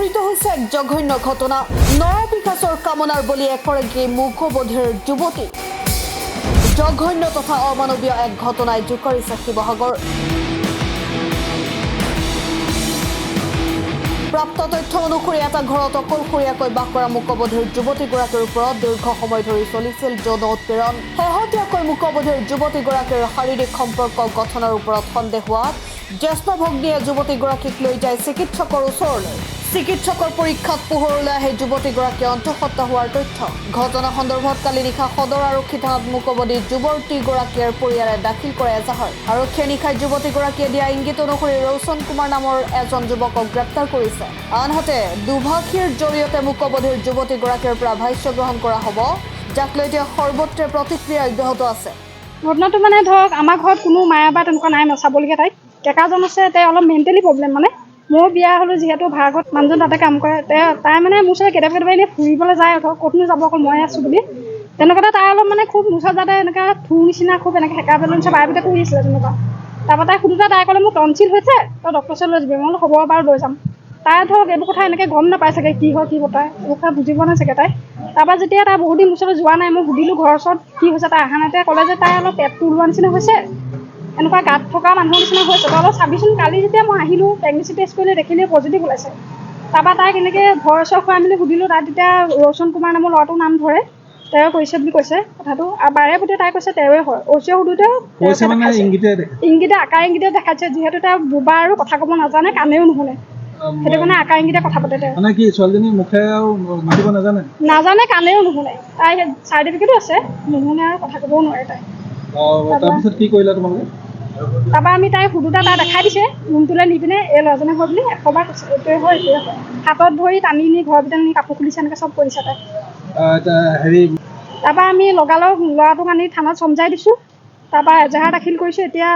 সংঘটিত হৈছে এক জঘন্য ঘটনা। নৰ বিকাশৰ কামনাৰ বলি এগৰাকী মূকবধিৰ যুৱতী। জঘন্য তথা অমানৱীয় এক ঘটনাই জোকাৰিছে শিৱসাগৰ। প্ৰাপ্ত তথ্য অনুসৰি এটা ঘৰত অকলশৰীয়াকৈ বাস কৰা মূকবধিৰ যুৱতীগৰাকীৰ ওপৰত দীৰ্ঘ সময় ধৰি চলিছিল যৌন উৎপীড়ন। শেহতীয়াকৈ মূকবধিৰ যুৱতীগৰাকীৰ শাৰীৰিক সম্পৰ্ক গঠনৰ ওপৰত সন্দেহ হোৱাত জ্যেষ্ঠ ভগ্নীয়ে যুৱতীগৰাকীক লৈ যায় চিকিৎসকৰ ওচৰলৈ। চিকিৎসকৰ পৰীক্ষাত পোহৰলৈ আহে যুৱতীগৰাকী অন্তঃসত্ত্বা হোৱাৰ তথ্য। ঘটনা সন্দৰ্ভত কালি নিশা সদৰ আৰক্ষী থানাত মূকবধি যুৱতীগৰাকীৰ পৰিয়ালে দাখিল কৰে এজাহাৰ। আৰক্ষীয়ে নিশাই যুৱতীগৰাকীয়ে দিয়া ইংগিত অনুসৰি ৰৌচন কুমাৰ নামৰ এজন যুৱকক গ্ৰেপ্তাৰ কৰিছে। আনহাতে দুভাষীৰ জৰিয়তে মূকবধিৰ যুৱতীগৰাকীৰ পৰা ভাষ্য গ্ৰহণ কৰা হ'ব, যাক লৈ এতিয়া সৰ্বত্ৰে প্ৰতিক্ৰিয়া অব্যাহত আছে। ঘটনাটো মানে ধৰক আমাৰ ঘৰত কোনো মায়া বা তেনেকুৱা নাই চাবলগীয়া। তাইক ডেকাজন আছে, তাই অলপ মেণ্টেলি প্ৰব্লেম। মানে মোৰ বিয়া হ'লো যিহেতু ভাড়াঘৰত মানুহজন তাতে কাম কৰে, তাই মানে মোৰ ওচৰত কেতিয়াবা এনেই ফুৰিবলৈ যায়, ধৰক ক'তনো যাব, অকল মই আছোঁ বুলি তেনেকুৱাতে তাই অলপ মানে খুব মোৰ ওচৰত যাতে এনেকুৱা থুৰ নিচিনা খুব এনেকৈ সেকা পেলন চব বাৰে কৰি আছিলে তেনেকুৱা। তাৰপৰা তাই সুধোতে তাই ক'লে মোৰ টনচিল হৈছে, তই ডক্টৰ ওচৰত লৈ যাবি। মই বোলো হ'ব বাৰু লৈ যাম। তাই ধৰক এইবোৰ কথা এনেকৈ গম নাপায় চাগে, কি হয় কি কথা, এইবোৰ কথা বুজি পোৱা নাই চাগে তাই। তাৰপৰা যেতিয়া তাই বহুত দিন ওচৰত যোৱা নাই, মই সুধিলোঁ ঘৰৰ ওচৰত কি হৈছে, তাই অহা নাই। তাই ক'লে যে তাই অলপ পেটটো ওলোৱা নিচিনা হৈছে, এনেকুৱা গাত থকা মানুহৰ নিচিনা হৈছে। তই অলপ চাবিচোন। কালি যেতিয়া মই আহিলোঁ প্ৰেগনেঞ্চি টেষ্ট কৰিলে দেখিলে পজিটিভ ওলাইছে। তাৰপৰা তাইক এনেকৈ ভয় চৰ খুৱাই মেলি সুধিলোঁ। তাই তেতিয়া ৰৌচন কুমাৰ নামৰ ল'ৰাটোৰ নাম ধৰে, তেওঁ কৰিছে বুলি কৈছে কথাটো। আৰু বাৰে প্ৰতি তাই কৈছে তেওঁৱে হয়। অচিয়ে সুধোতেও ইংগিতে আকাৰ ইংগিতে দেখাইছে, যিহেতু তাই বোবা আৰু কথা ক'ব নাজানে, কাণেও নুশুনে, সেইটো কাৰণে আকাৰ ইংগিতে কথা পাতে। তেওঁ মানে কি ছোৱালীজনী মুখে আৰু মাতিব নাজানে, কাণেও নুশুনে। তাই চাৰ্টিফিকেটো আছে, নুশুনে আৰু কথা ক'বও নোৱাৰে তাই। তাৰপিছত কি কৰিলা তোমালোকে? তাৰপৰা আমি তাই সুধোতে তাই দেখাই দিছে ৰুমটোলৈ নি পিনে, এই ল'ৰাজনে হয় বুলি 100 বাৰ কৈছে, এইটোৱে হয় এইটোৱে হয়। হাতত ধৰি টানি নি ঘৰৰ ভিতৰত নি কাপোৰ খুলিছে, এনেকৈ চব কৰিছে তাই। তাৰপৰা আমি লগালগ ল'ৰাটোক আনি থানাত চমজাই দিছোঁ। তাৰপৰা এজাহাৰ দাখিল কৰিছোঁ। এতিয়া